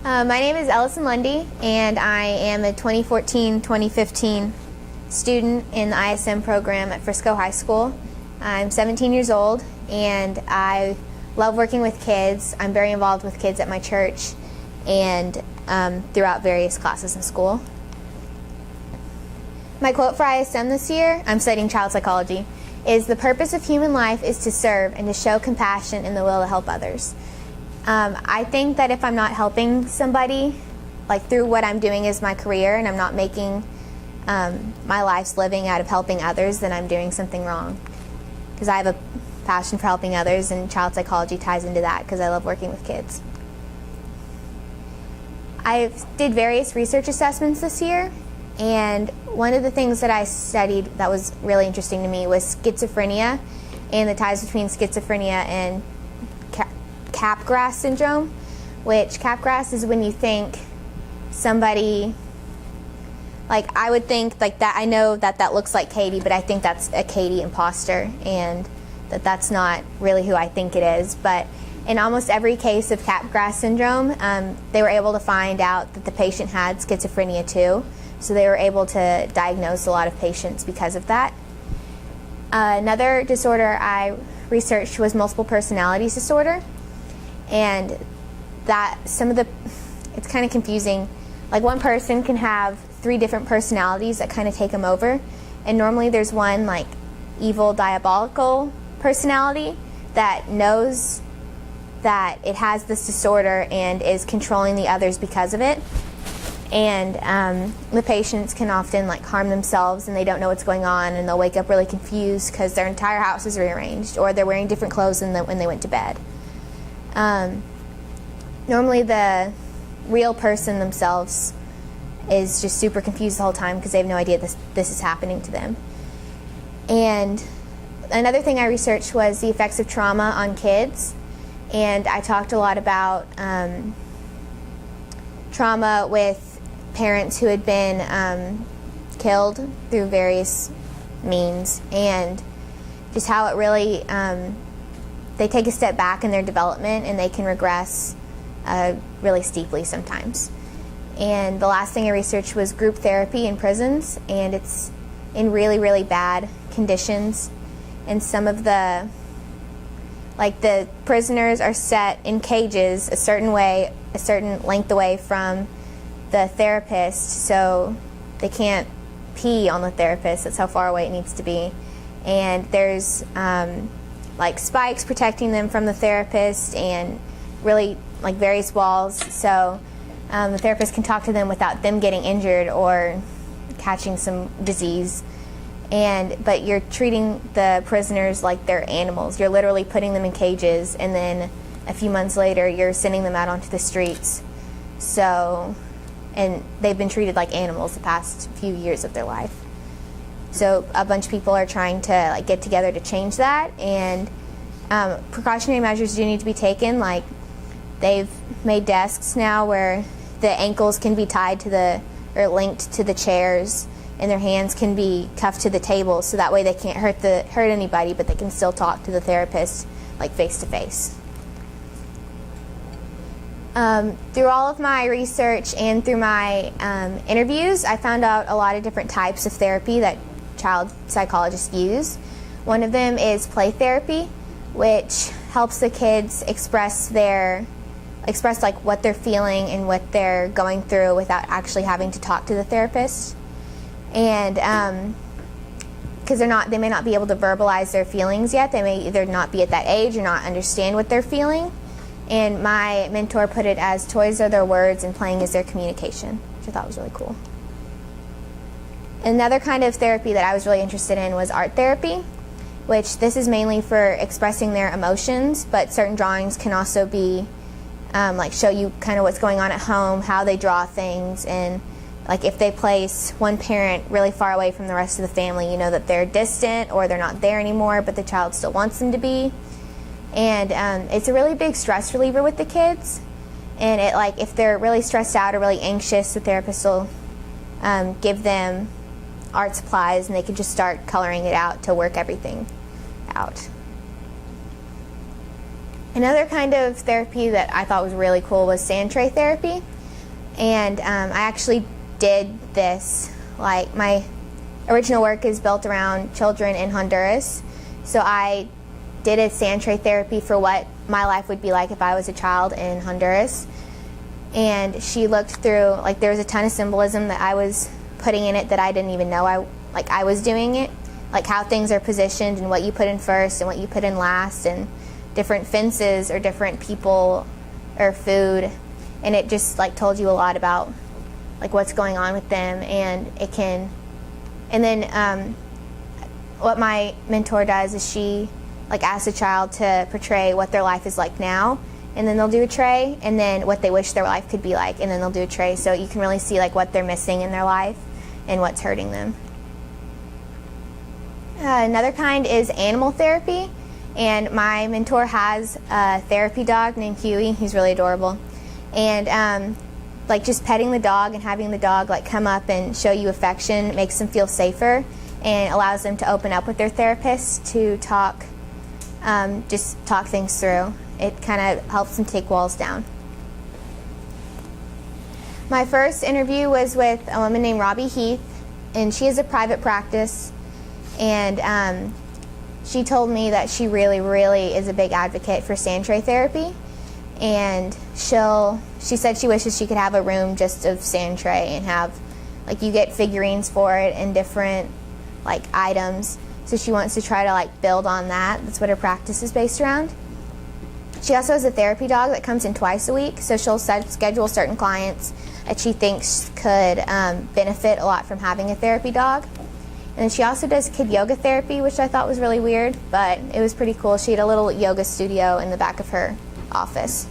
My name is Ellison Lundy, and I am a 2014-2015 student in the ISM program at Frisco High School. I'm 17 years old, and I love working with kids. I'm very involved with kids at my church and throughout various classes in school. My quote for ISM this year, I'm studying child psychology, is "The purpose of human life is to serve and to show compassion and the will to help others." I think that if I'm not helping somebody, like through what I'm doing as my career, and I'm not making my life's living out of helping others, then I'm doing something wrong. Because I have a passion for helping others, and child psychology ties into that because I love working with kids. I did various research assessments this year, and one of the things that I studied that was really interesting to me was schizophrenia and the ties between schizophrenia and Capgras syndrome, which Capgras is when you think somebody, like I would think like that, I know that that looks like Katie, but I think that's a Katie imposter, and that's not really who I think it is. But in almost every case of Capgras syndrome, they were able to find out that the patient had schizophrenia too, so they were able to diagnose a lot of patients because of that. Another disorder I researched was multiple personalities disorder. And that it's kind of confusing. Like one person can have 3 different personalities that kind of take them over. And normally there's one like evil, diabolical personality that knows that it has this disorder and is controlling the others because of it. And the patients can often like harm themselves, and they don't know what's going on, and they'll wake up really confused because their entire house is rearranged, or they're wearing different clothes than when they went to bed. Normally the real person themselves is just super confused the whole time because they have no idea this is happening to them. And another thing I researched was the effects of trauma on kids, and I talked a lot about trauma with parents who had been killed through various means, and just how it really they take a step back in their development and they can regress really steeply sometimes. And the last thing I researched was group therapy in prisons, and it's in really, really bad conditions. And some of the prisoners are set in cages a certain way, a certain length away from the therapist, so they can't pee on the therapist. That's how far away it needs to be. And there's like spikes protecting them from the therapist, and really like various walls, so the therapist can talk to them without them getting injured or catching some disease. But you're treating the prisoners like they're animals. You're literally putting them in cages, and then a few months later you're sending them out onto the streets. And they've been treated like animals the past few years of their life. So a bunch of people are trying to like get together to change that, and precautionary measures do need to be taken. Like they've made desks now where the ankles can be tied to or linked to the chairs, and their hands can be cuffed to the table, so that way they can't hurt anybody, but they can still talk to the therapist like face to face. Through all of my research and through my interviews, I found out a lot of different types of therapy that child psychologists use. One of them is play therapy, which helps the kids express like what they're feeling and what they're going through without actually having to talk to the therapist. And because they may not be able to verbalize their feelings yet. They may either not be at that age or not understand what they're feeling. And my mentor put it as toys are their words and playing is their communication, which I thought was really cool. Another kind of therapy that I was really interested in was art therapy, which this is mainly for expressing their emotions, but certain drawings can also be like show you kind of what's going on at home, how they draw things, and like if they place one parent really far away from the rest of the family, you know that they're distant or they're not there anymore, but the child still wants them to be. And it's a really big stress reliever with the kids. And it like if they're really stressed out or really anxious, the therapist will give them art supplies, and they can just start coloring it out to work everything out. Another kind of therapy that I thought was really cool was sand tray therapy, And I actually did this, like my original work is built around children in Honduras. So I did a sand tray therapy for what my life would be like if I was a child in Honduras. And she looked through, like there was a ton of symbolism that I was putting in it that I didn't even know I was doing it. Like how things are positioned and what you put in first and what you put in last, and different fences or different people or food. And it just like told you a lot about like what's going on with them. And it can, and then what my mentor does is she like asks a child to portray what their life is like now, and then they'll do a tray, and then what they wish their life could be like, and then they'll do a tray, so you can really see like what they're missing in their life and what's hurting them. Another kind is animal therapy, and my mentor has a therapy dog named Huey. He's really adorable, and like just petting the dog and having the dog like come up and show you affection makes them feel safer and allows them to open up with their therapist to talk, just talk things through. It kind of helps them take walls down. My first interview was with a woman named Robbie Heath, and she has a private practice, and she told me that she really, really is a big advocate for sand tray therapy, and she said she wishes she could have a room just of sand tray and have, like, you get figurines for it and different like items, so she wants to try to like build on that. That's what her practice is based around. She also has a therapy dog that comes in twice a week, so she'll schedule certain clients that she thinks could benefit a lot from having a therapy dog. And then she also does kid yoga therapy, which I thought was really weird, but it was pretty cool. She had a little yoga studio in the back of her office.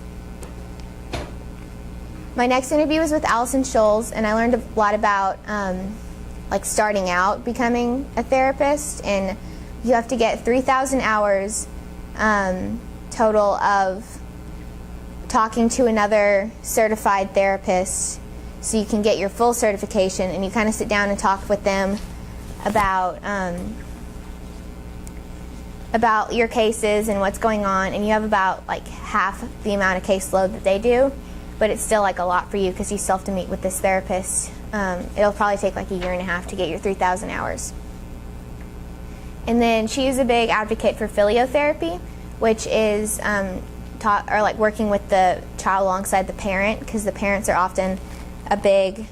My next interview was with Allison Scholes, and I learned a lot about like starting out becoming a therapist, and you have to get 3,000 hours total of talking to another certified therapist so you can get your full certification, and you kind of sit down and talk with them about your cases and what's going on, and you have about like half the amount of caseload that they do, but it's still like a lot for you because you still have to meet with this therapist. It'll probably take like a year and a half to get your 3,000 hours. And then she is a big advocate for filiotherapy, which is working with the child alongside the parent, because the parents are often a big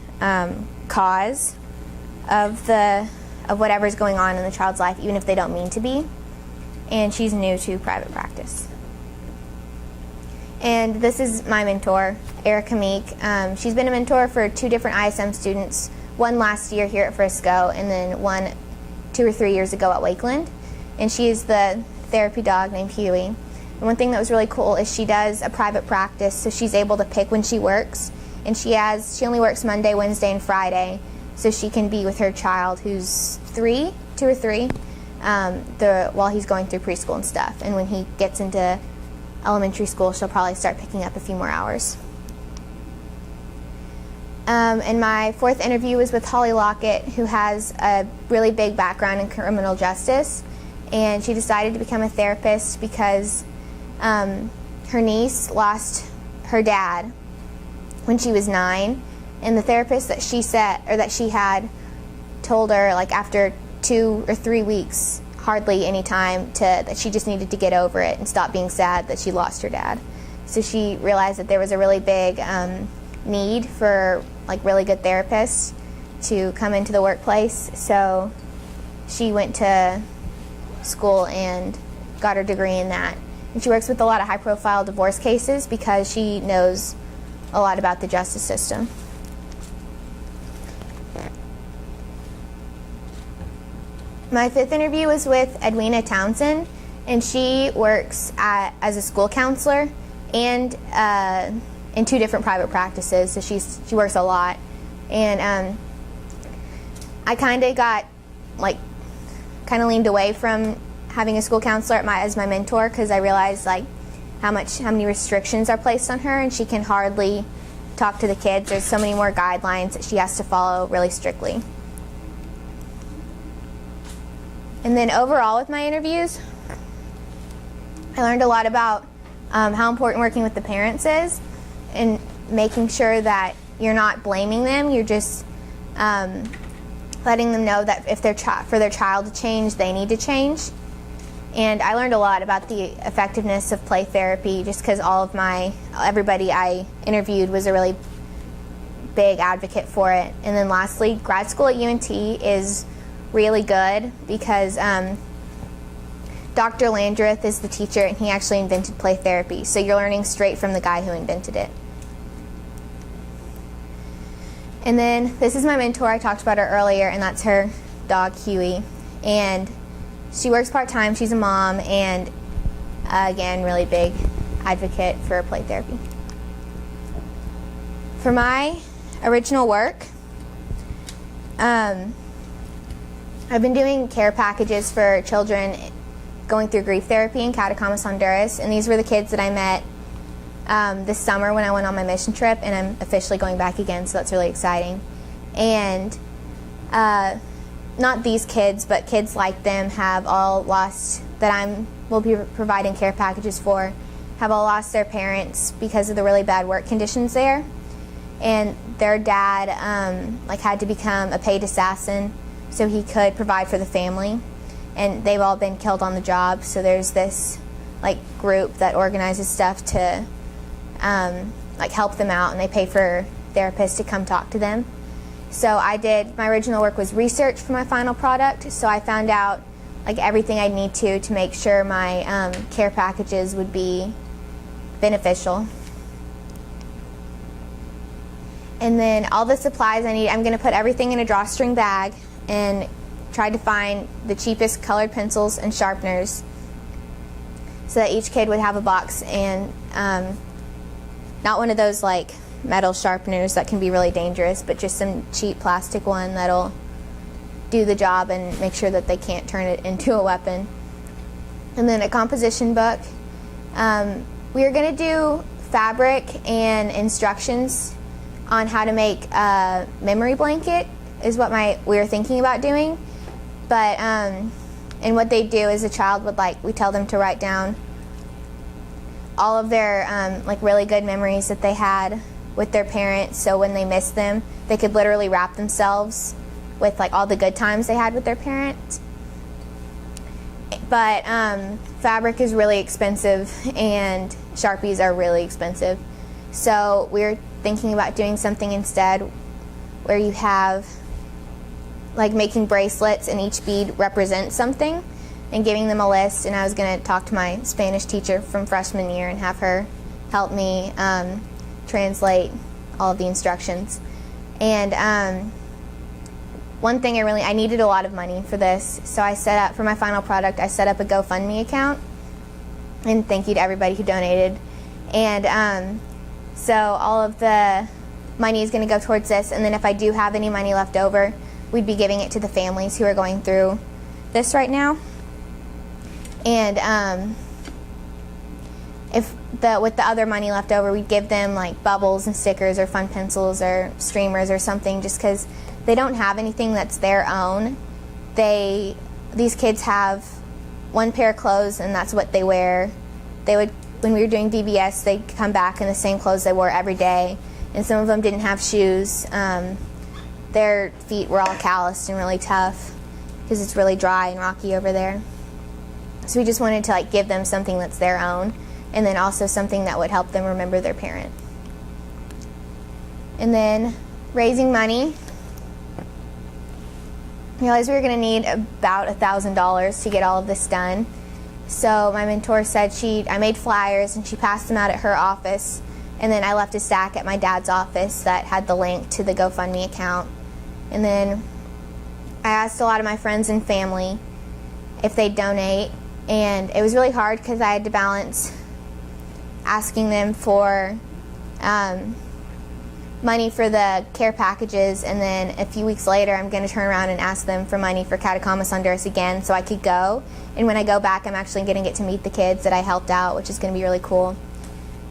cause of whatever's going on in the child's life, even if they don't mean to be. And she's new to private practice. And this is my mentor, Erica Meek. She's been a mentor for 2 different ISM students, one last year here at Frisco, and then one 2 or 3 years ago at Wakeland. And she is the therapy dog named Huey. And one thing that was really cool is she does a private practice, so she's able to pick when she works. And she only works Monday, Wednesday, and Friday, so she can be with her child who's 2 or 3, while he's going through preschool and stuff. And when he gets into elementary school, she'll probably start picking up a few more hours. And my 4th interview was with Holly Lockett, who has a really big background in criminal justice, and she decided to become a therapist because her niece lost her dad when she was 9, and the therapist that she had told her, like, after 2 or 3 weeks, hardly any time, that she just needed to get over it and stop being sad that she lost her dad. So she realized that there was a really big need for like really good therapists to come into the workplace. So she went to school and got her degree in that. And she works with a lot of high-profile divorce cases because she knows a lot about the justice system. My 5th interview was with Edwina Townsend, and she works as a school counselor and in 2 different private practices, so she works a lot. And I kind of leaned away from having a school counselor as my mentor, because I realized like how many restrictions are placed on her, and she can hardly talk to the kids. There's so many more guidelines that she has to follow really strictly. And then overall with my interviews, I learned a lot about how important working with the parents is, and making sure that you're not blaming them. You're just letting them know that if for their child to change, they need to change. And I learned a lot about the effectiveness of play therapy just because everybody I interviewed was a really big advocate for it. And then lastly, grad school at UNT is really good because Dr. Landreth is the teacher, and he actually invented play therapy. So you're learning straight from the guy who invented it. And then this is my mentor. I talked about her earlier, and that's her dog, Huey. And she works part-time. She's a mom, and again, really big advocate for play therapy. For my original work, I've been doing care packages for children going through grief therapy in Catacamas, Honduras, and these were the kids that I met this summer when I went on my mission trip, and I'm officially going back again, so that's really exciting. And not these kids, but kids like them have all lost, will be providing care packages for, have all lost their parents because of the really bad work conditions there. And their dad had to become a paid assassin so he could provide for the family. And they've all been killed on the job, so there's this group that organizes stuff to help them out, and they pay for therapists to come talk to them. So my original work was research for my final product, so I found out everything I'd need to make sure my care packages would be beneficial. And then all the supplies I need, I'm going to put everything in a drawstring bag and try to find the cheapest colored pencils and sharpeners so that each kid would have a box, and not one of those metal sharpeners that can be really dangerous, but just some cheap plastic one that'll do the job and make sure that they can't turn it into a weapon. And then a composition book. We are going to do fabric and instructions on how to make a memory blanket is what we were thinking about doing. But and what they do is a child would we tell them to write down all of their really good memories that they had with their parents, so when they missed them, they could literally wrap themselves with all the good times they had with their parents. But fabric is really expensive, and Sharpies are really expensive. So we're thinking about doing something instead where you have making bracelets, and each bead represents something, and giving them a list. And I was going to talk to my Spanish teacher from freshman year and have her help me translate all of the instructions. And one thing I needed a lot of money for this, so I set up, for my final product, I set up a GoFundMe account, and thank you to everybody who donated. And so all of the money is going to go towards this, and then if I do have any money left over, we'd be giving it to the families who are going through this right now. And with the other money left over, we'd give them bubbles and stickers or fun pencils or streamers or something, just because they don't have anything that's their own. These kids have one pair of clothes, and that's what they wear. When we were doing VBS, they'd come back in the same clothes they wore every day, and some of them didn't have shoes. Their feet were all calloused and really tough because it's really dry and rocky over there. So we just wanted to give them something that's their own, and then also something that would help them remember their parent. And then raising money. I realized we were going to need about $1,000 to get all of this done. So my mentor said I made flyers, and she passed them out at her office, and then I left a stack at my dad's office that had the link to the GoFundMe account. And then I asked a lot of my friends and family if they'd donate, and it was really hard because I had to balance asking them for money for the care packages, and then a few weeks later I'm going to turn around and ask them for money for Catacamas, Honduras again so I could go. And when I go back, I'm actually going to get to meet the kids that I helped out, which is going to be really cool.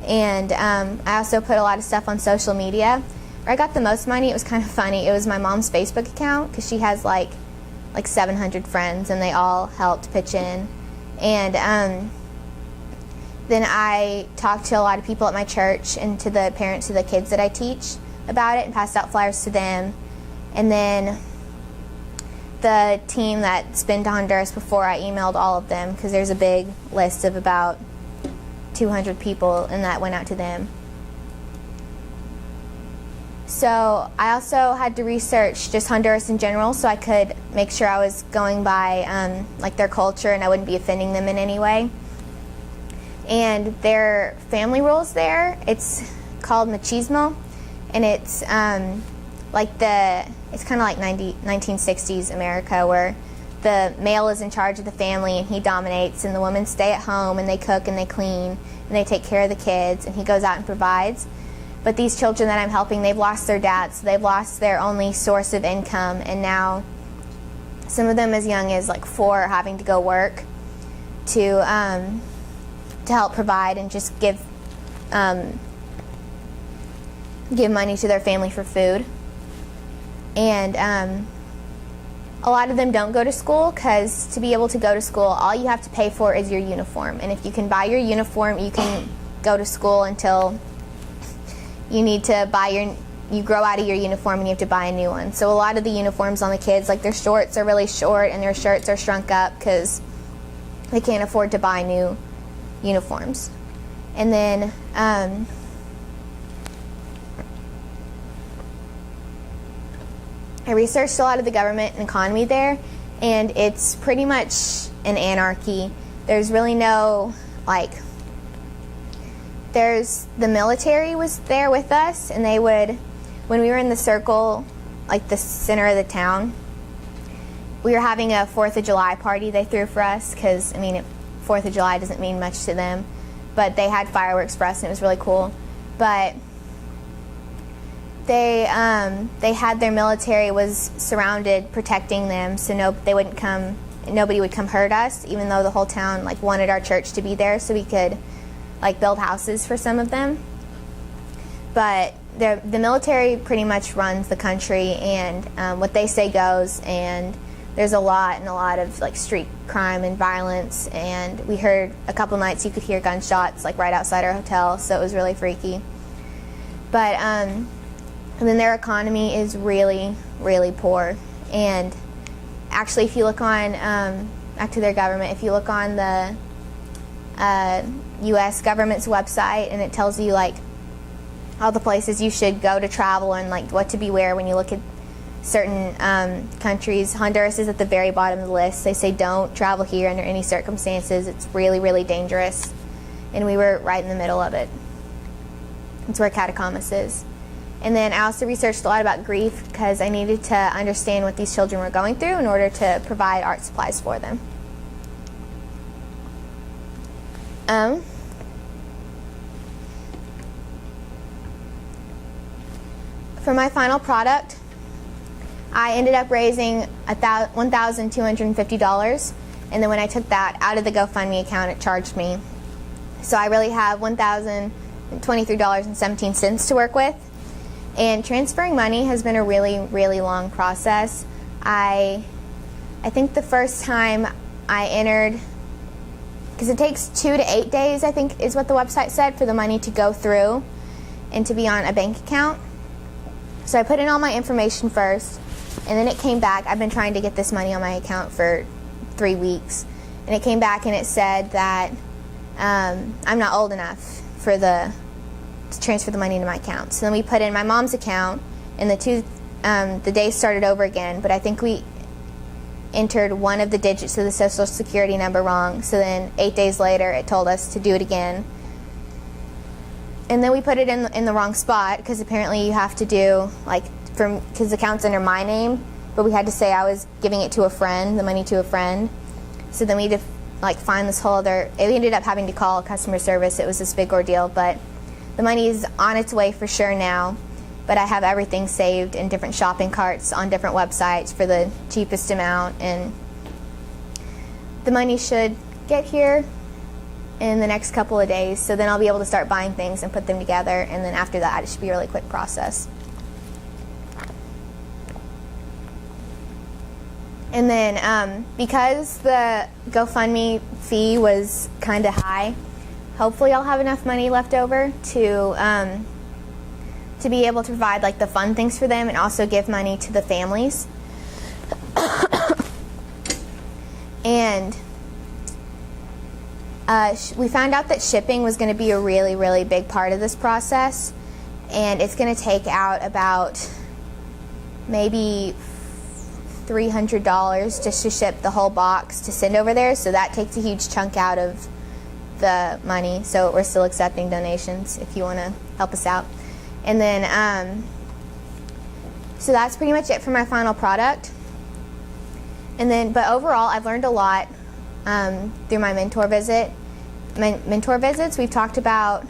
And I also put a lot of stuff on social media. Where I got the most money, it was kind of funny. It was my mom's Facebook account, because she has like 700 friends, and they all helped pitch in. And then I talked to a lot of people at my church and to the parents of the kids that I teach about it and passed out flyers to them. And then the team that's been to Honduras before, I emailed all of them because there's a big list of about 200 people, and that went out to them. So I also had to research just Honduras in general so I could make sure I was going by like their culture and I wouldn't be offending them in any way. And their family rules there, it's called machismo, and it's it's kind of like 1960s America, where the male is in charge of the family and he dominates, and the women stay at home and they cook and they clean and they take care of the kids, and he goes out and provides. But these children that I'm helping, they've lost their dads, so they've lost their only source of income, and now some of them as young as like 4 are having to go work to help provide and just give money to their family for food. And a lot of them don't go to school because to be able to go to school, all you have to pay for is your uniform. And if you can buy your uniform, you can go to school until you need to you grow out of your uniform and you have to buy a new one. So a lot of the uniforms on the kids, like their shorts are really short and their shirts are shrunk up because they can't afford to buy new uniforms. And then I researched a lot of the government and economy there, and it's pretty much an anarchy. There's really no, there's the military was there with us, and they would, when we were in the circle, like the center of the town, we were having a 4th of July party they threw for us, because, 4th of July doesn't mean much to them, but they had fireworks for us, and it was really cool. But they had their military was surrounded, protecting them, so nobody would come hurt us, even though the whole town wanted our church to be there so we could build houses for some of them. But the military pretty much runs the country, and what they say goes, and there's a lot of street crime and violence, and we heard a couple nights you could hear gunshots right outside our hotel, so it was really freaky. But and then their economy is really, really poor. And actually, if you look on, back to their government, if you look on the U.S. government's website, and it tells you all the places you should go to travel and what to beware when you look at certain countries, Honduras is at the very bottom of the list. They say don't travel here under any circumstances. It's really, really dangerous. And we were right in the middle of it. It's where Catacamas is. And then I also researched a lot about grief because I needed to understand what these children were going through in order to provide art supplies for them. For my final product, I ended up raising $1,250, and then when I took that out of the GoFundMe account, it charged me. So I really have $1,023.17 to work with. And transferring money has been a really, really long process. I think the first time I entered, because it takes 2 to 8 days, I think is what the website said, for the money to go through and to be on a bank account. So I put in all my information first, and then it came back. I've been trying to get this money on my account for 3 weeks, and it came back and it said that I'm not old enough to transfer the money into my account. So then we put in my mom's account, and the day started over again, but I think we entered one of the digits of the social security number wrong. So then 8 days later it told us to do it again, and then we put it in the wrong spot, because apparently you have to do because the account's under my name, but we had to say I was giving it to a friend, the money to a friend. So then we had to find this whole other, we ended up having to call customer service. It was this big ordeal, but the money is on its way for sure now, but I have everything saved in different shopping carts on different websites for the cheapest amount, and the money should get here in the next couple of days, so then I'll be able to start buying things and put them together, and then after that it should be a really quick process. And then because the GoFundMe fee was kind of high, hopefully I'll have enough money left over to to be able to provide like the fun things for them and also give money to the families. And we found out that shipping was going to be a really, really big part of this process, and it's going to take out about maybe $300 just to ship the whole box to send over there, so that takes a huge chunk out of the money. So we're still accepting donations if you want to help us out. And then so that's pretty much it for my final product. And then, but overall, I've learned a lot through my mentor visits. We've talked about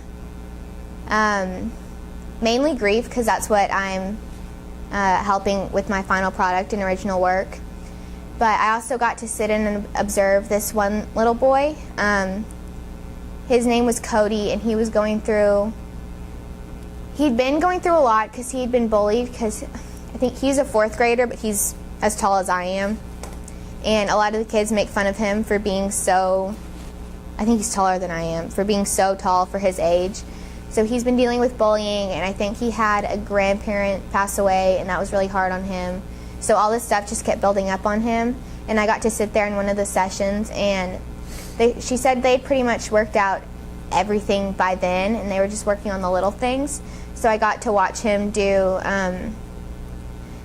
mainly grief, because that's what I'm helping with my final product and original work. But I also got to sit in and observe this one little boy. His name was Cody, and he was he'd been going through a lot because he'd been bullied, because I think he's a 4th grader, but he's as tall as I am. And a lot of the kids make fun of him for being so, I think he's taller than I am, for being so tall for his age. So he's been dealing with bullying, and I think he had a grandparent pass away, and that was really hard on him. So all this stuff just kept building up on him. And I got to sit there in one of the sessions, and she said they'd pretty much worked out everything by then, and they were just working on the little things. So I got to watch him do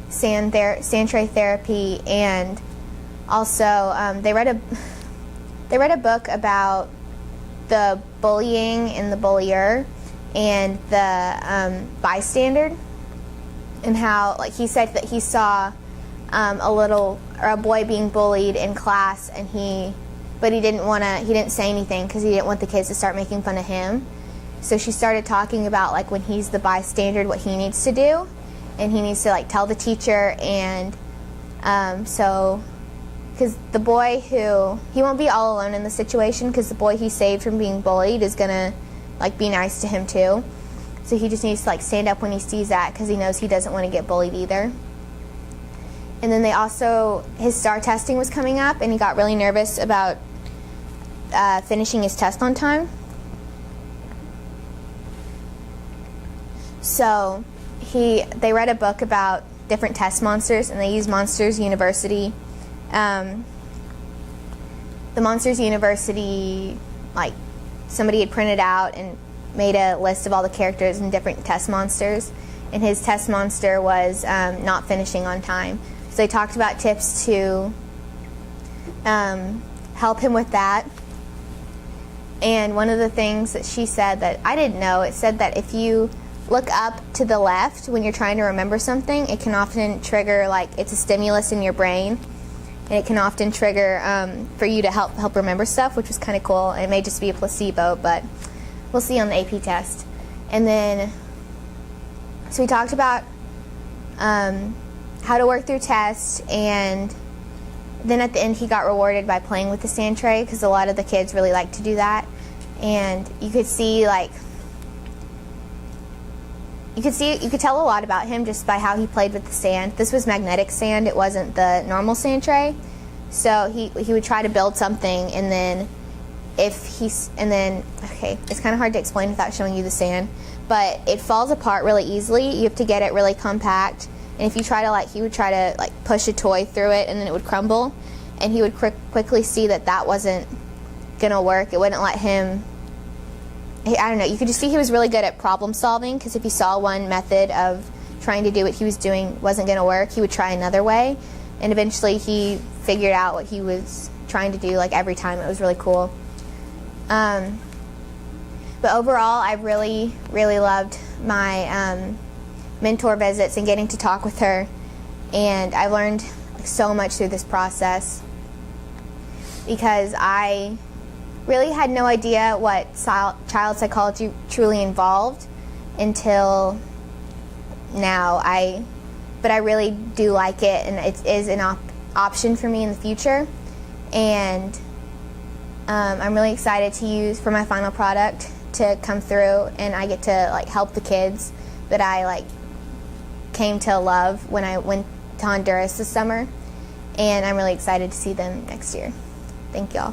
sand tray therapy, and also they read a book about the bullying and the bullier and the bystander, and how, like, he said that he saw a boy being bullied in class, and he didn't say anything because he didn't want the kids to start making fun of him. So she started talking about, like, when he's the bystander, what he needs to do, and he needs to, like, tell the teacher. And so, because the boy he won't be all alone in the situation, because the boy he saved from being bullied is gonna, like, be nice to him too. So he just needs to, like, stand up when he sees that, because he knows he doesn't want to get bullied either. And then his STAR testing was coming up, and he got really nervous about finishing his test on time. So they read a book about different test monsters, and they used Monsters University. The Monsters University, like, somebody had printed out and made a list of all the characters and different test monsters, and his test monster was not finishing on time. So they talked about tips to help him with that. And one of the things that she said that I didn't know, it said that if you look up to the left when you're trying to remember something, it can often trigger, like, it's a stimulus in your brain, and it can often trigger for you to help remember stuff, which was kind of cool. It may just be a placebo, but we'll see on the AP test. And then, so we talked about how to work through tests, and then at the end he got rewarded by playing with the sand tray, because a lot of the kids really like to do that. And you could see, like, you could tell a lot about him just by how he played with the sand. This was magnetic sand, it wasn't the normal sand tray. So he would try to build something, and then okay, it's kind of hard to explain without showing you the sand, but it falls apart really easily. You have to get it really compact. And if you try to, like, he would try to, like, push a toy through it, and then it would crumble, and he would quickly see that wasn't gonna work. It wouldn't let him, I don't know, you could just see he was really good at problem solving, because if he saw one method of trying to do what he was doing wasn't gonna work, he would try another way, and eventually he figured out what he was trying to do, like, every time. It was really cool. But overall, I really, really loved my mentor visits and getting to talk with her, and I learned, like, so much through this process, because I really had no idea what child psychology truly involved until now. But I really do like it, and it is an option for me in the future, and I'm really excited to use for my final product to come through, and I get to, like, help the kids that I, like, came to love when I went to Honduras this summer, and I'm really excited to see them next year. Thank y'all.